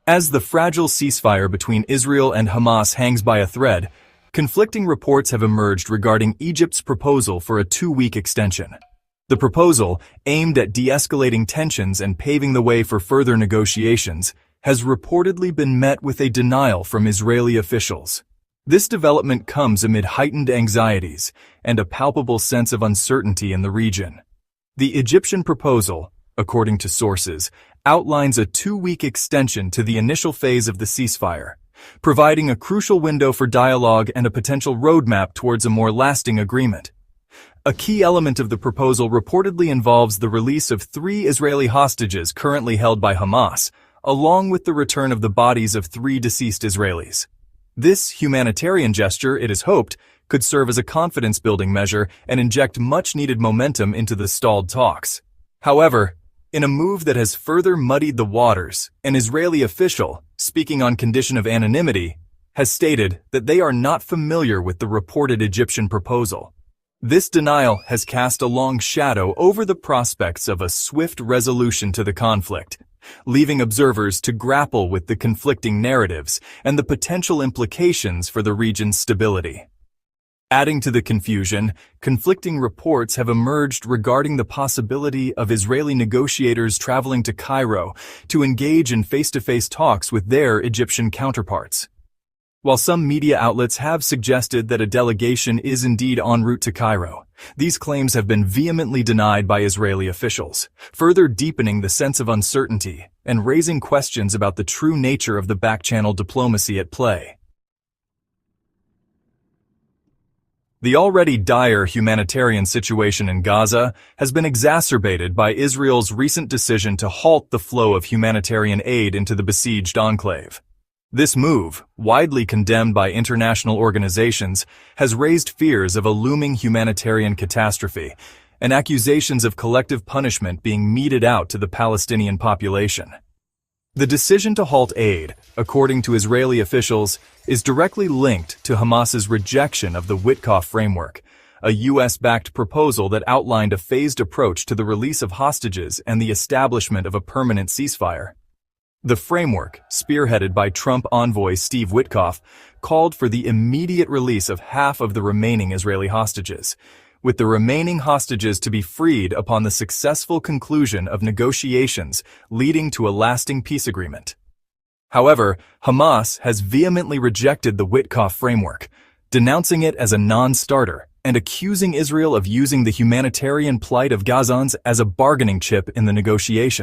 As the fragile ceasefire between Israel and Hamas hangs by a thread, conflicting reports have emerged regarding Egypt's proposal for a 2-week extension. The proposal, aimed at de-escalating tensions and paving the way for further negotiations, has reportedly been met with a denial from Israeli officials. This development comes amid heightened anxieties and a palpable sense of uncertainty in the region. The Egyptian proposal, according to sources, outlines a 2-week extension to the initial phase of the ceasefire, providing a crucial window for dialogue and a potential roadmap towards a more lasting agreement. A key element of the proposal reportedly involves the release of 3 Israeli hostages currently held by Hamas, along with the return of the bodies of 3 deceased Israelis. This humanitarian gesture, it is hoped, could serve as a confidence-building measure and inject much-needed momentum into the stalled talks. However, in a move that has further muddied the waters, an Israeli official, speaking on condition of anonymity, has stated that they are not familiar with the reported Egyptian proposal. This denial has cast a long shadow over the prospects of a swift resolution to the conflict, leaving observers to grapple with the conflicting narratives and the potential implications for the region's stability. Adding to the confusion, conflicting reports have emerged regarding the possibility of Israeli negotiators traveling to Cairo to engage in face-to-face talks with their Egyptian counterparts. While some media outlets have suggested that a delegation is indeed en route to Cairo, these claims have been vehemently denied by Israeli officials, further deepening the sense of uncertainty and raising questions about the true nature of the back-channel diplomacy at play. The already dire humanitarian situation in Gaza has been exacerbated by Israel's recent decision to halt the flow of humanitarian aid into the besieged enclave. This move, widely condemned by international organizations, has raised fears of a looming humanitarian catastrophe and accusations of collective punishment being meted out to the Palestinian population. The decision to halt aid, according to Israeli officials, is directly linked to Hamas's rejection of the Witkoff framework, a U.S.-backed proposal that outlined a phased approach to the release of hostages and the establishment of a permanent ceasefire. The framework, spearheaded by Trump envoy Steve Witkoff, called for the immediate release of half of the remaining Israeli hostages, with the remaining hostages to be freed upon the successful conclusion of negotiations leading to a lasting peace agreement. However, Hamas has vehemently rejected the Witkoff framework, denouncing it as a non-starter and accusing Israel of using the humanitarian plight of Gazans as a bargaining chip in the negotiations.